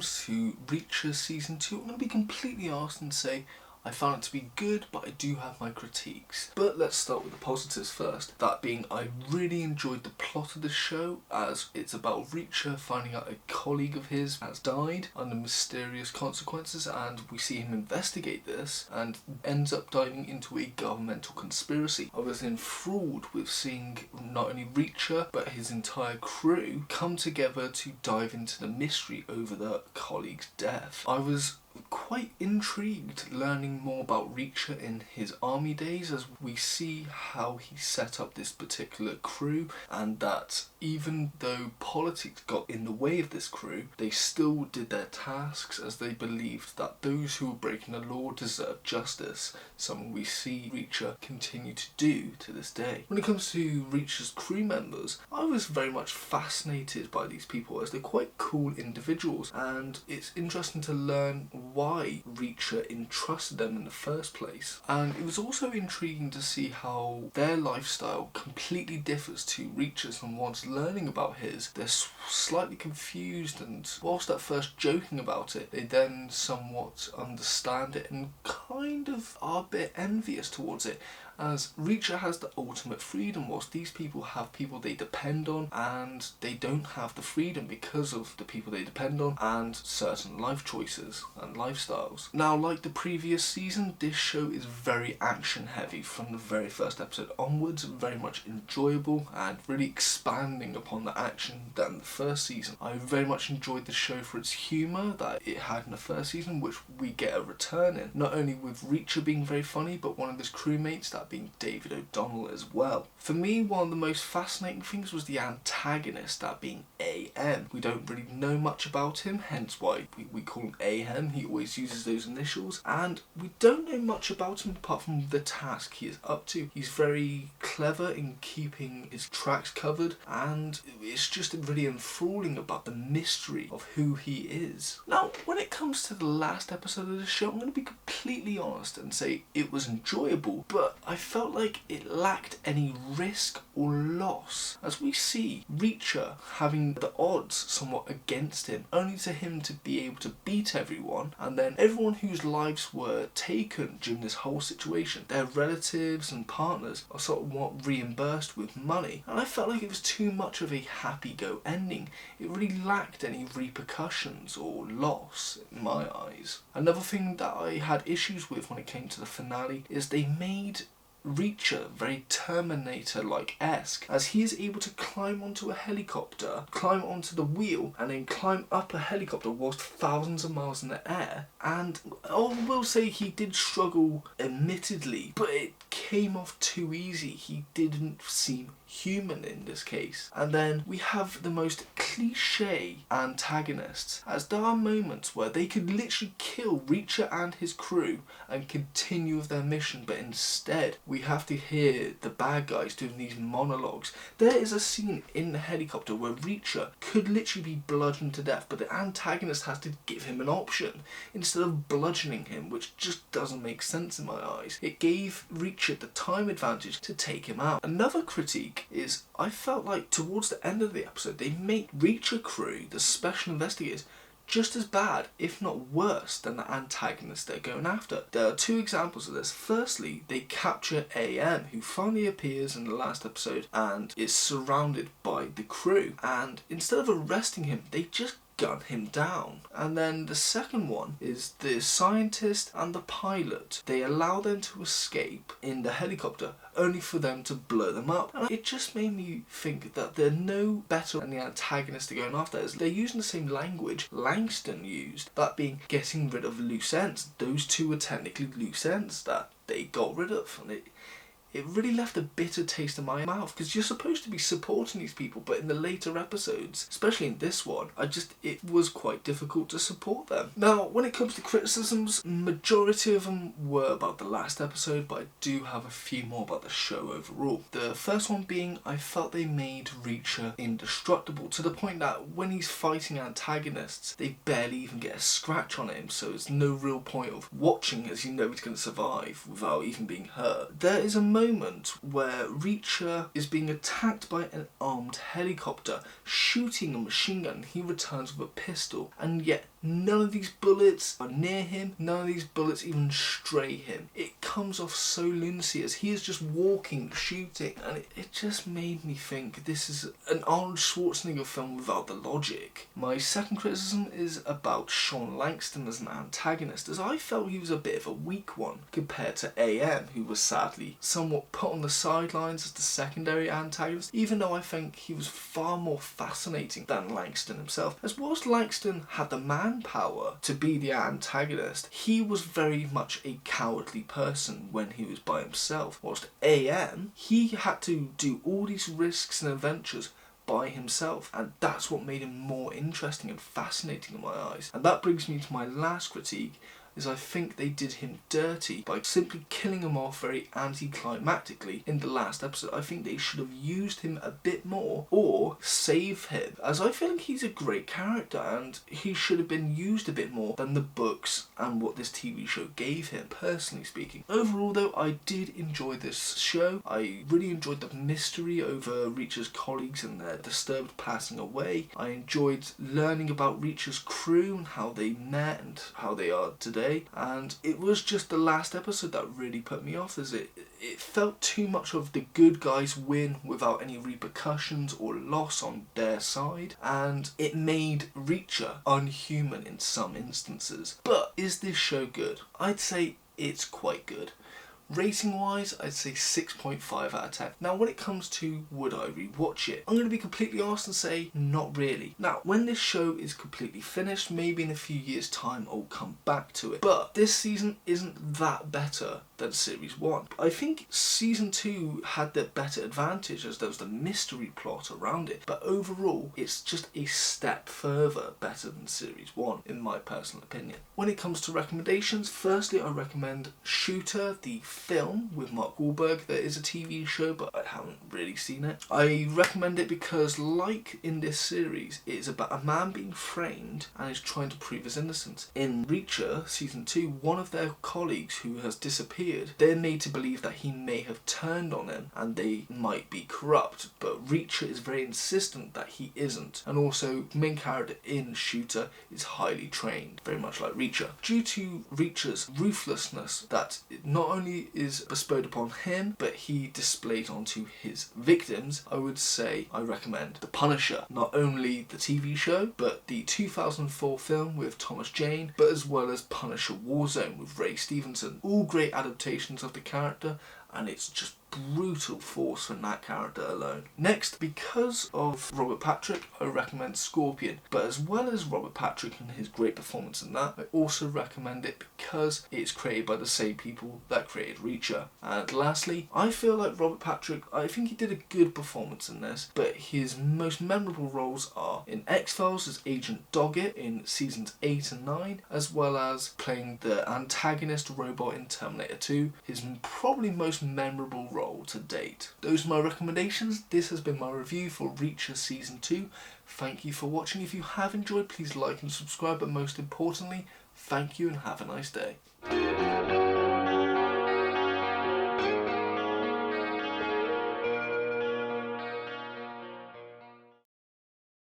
comes to Reacher Season 2, I'm going to be completely honest and say I found it to be good, but I do have my critiques. But let's start with the positives first. That being, I really enjoyed the plot of the show, as it's about Reacher finding out a colleague of his has died under mysterious consequences, and we see him investigate this and ends up diving into a governmental conspiracy. I was enthralled with seeing not only Reacher but his entire crew come together to dive into the mystery over the colleague's death. I was quite intrigued learning more about Reacher in his army days, as we see how he set up this particular crew, and that even though politics got in the way of this crew, they still did their tasks, as they believed that those who were breaking the law deserved justice, something we see Reacher continue to do to this day. When it comes to Reacher's crew members, I was very much fascinated by these people, as they're quite cool individuals, and it's interesting to learn why Reacher entrusted them in the first place. And it was also intriguing to see how their lifestyle completely differs to Reacher's, and once learning about his, they're slightly confused, and whilst at first joking about it, they then somewhat understand it and kind of are a bit envious towards it, as Reacher has the ultimate freedom, whilst these people have people they depend on, and they don't have the freedom because of the people they depend on and certain life choices and lifestyles. Now, like the previous season, this show is very action heavy from the very first episode onwards, very much enjoyable and really expanding upon the action than the first season. I very much enjoyed the show for its humour that it had in the first season, which we get a return in, not only with Reacher being very funny, but one of his crewmates, that being David O'Donnell as well. For me, one of the most fascinating things was the antagonist, that being AM. We don't really know much about him, hence why we call him AM. He always uses those initials, and we don't know much about him apart from the task he is up to. He's very clever in keeping his tracks covered, and it's just really enthralling about the mystery of who he is. Now, when it comes to the last episode of the show, I'm going to be completely honest and say it was enjoyable, but I felt like it lacked any risk or loss, as we see Reacher having the odds somewhat against him, only to him to be able to beat everyone, and then everyone whose lives were taken during this whole situation, their relatives and partners, are somewhat reimbursed with money. And I felt like it was too much of a happy-go ending. It really lacked any repercussions or loss in my eyes. Another thing that I had issues with when it came to the finale is they made Reacher very Terminator-like-esque, as he is able to climb onto a helicopter, climb onto the wheel, and then climb up a helicopter whilst thousands of miles in the air. And I will say he did struggle, admittedly, but it came off too easy. He didn't seem human in this case. And then we have the most cliche antagonists, as there are moments where they could literally kill Reacher and his crew and continue with their mission, but instead we have to hear the bad guys doing these monologues. There is a scene in the helicopter where Reacher could literally be bludgeoned to death, but the antagonist has to give him an option instead of bludgeoning him, which just doesn't make sense in my eyes. It gave Reacher the time advantage to take him out. Another critique is I felt like towards the end of the episode they make Reacher crew, the special investigators, just as bad, if not worse, than the antagonist they're going after. There are two examples of this. Firstly, they capture AM, who finally appears in the last episode and is surrounded by the crew, and instead of arresting him, they just gun him down. And then the second one is the scientist and the pilot. They allow them to escape in the helicopter, only for them to blow them up. And it just made me think that they're no better than the antagonist they're going after, as they're using the same language Langston used, that being getting rid of loose ends. Those two were technically loose ends that they got rid of, and it really left a bitter taste in my mouth, because you're supposed to be supporting these people, but in the later episodes, especially in this one, it was quite difficult to support them. Now, when it comes to criticisms, majority of them were about the last episode, but I do have a few more about the show overall. The first one being, I felt they made Reacher indestructible, to the point that when he's fighting antagonists, they barely even get a scratch on him, so it's no real point of watching, as you know he's going to survive without even being hurt. There is a moment where Reacher is being attacked by an armed helicopter, shooting a machine gun. He returns with a pistol, and yet none of these bullets are near him, none of these bullets even stray him. It comes off so lunacy as he is just walking, shooting, and it just made me think this is an Arnold Schwarzenegger film without the logic. My second criticism is about Sean Langston as an antagonist, as I felt he was a bit of a weak one compared to AM, who was sadly somewhat put on the sidelines as the secondary antagonist, even though I think he was far more fascinating than Langston himself. As whilst Langston had the manpower to be the antagonist, he was very much a cowardly person when he was by himself, whilst AM, he had to do all these risks and adventures by himself, and that's what made him more interesting and fascinating in my eyes. And that brings me to my last critique, is I think they did him dirty by simply killing him off very anticlimactically in the last episode. I think they should have used him a bit more or save him, as I feel like he's a great character and he should have been used a bit more than the books and what this TV show gave him, personally speaking. Overall though, I did enjoy this show. I really enjoyed the mystery over Reacher's colleagues and their disturbed passing away. I enjoyed learning about Reacher's crew and how they met and how they are today. And it was just the last episode that really put me off, as it felt too much of the good guys win without any repercussions or loss on their side, and it made Reacher unhuman in some instances. But is this show good? I'd say it's quite good. Rating wise, I'd say 6.5 out of 10. Now when it comes to would I rewatch it, I'm going to be completely honest and say not really. Now when this show is completely finished, maybe in a few years time I'll come back to it. But this season isn't that better than series 1. I think season 2 had the better advantage as there was the mystery plot around it. But overall, it's just a step further better than series 1 in my personal opinion. When it comes to recommendations, firstly I recommend Shooter, the film with Mark Wahlberg. There is a TV show, but I haven't really seen it. I recommend it because, like in this series, it is about a man being framed and is trying to prove his innocence. In Reacher season 2, one of their colleagues who has disappeared, they're made to believe that he may have turned on them and they might be corrupt, but Reacher is very insistent that he isn't. And also, the main character in Shooter is highly trained, very much like Reacher. Due to Reacher's ruthlessness that not only is bestowed upon him, but he displayed onto his victims, I would say I recommend The Punisher. Not only the TV show, but the 2004 film with Thomas Jane, but as well as Punisher Warzone with Ray Stevenson. All great adaptations of the character, and it's just brutal force from that character alone. Next, because of Robert Patrick, I recommend Scorpion. But as well as Robert Patrick and his great performance in that, I also recommend it because it's created by the same people that created Reacher. And lastly, I feel like Robert Patrick, I think he did a good performance in this, but his most memorable roles are in X-Files as Agent Doggett in seasons 8 and 9, as well as playing the antagonist robot in Terminator 2, his probably most memorable role to date. Those are my recommendations. This has been my review for Reacher Season 2. Thank you for watching. If you have enjoyed, please like and subscribe, but most importantly, thank you and have a nice day.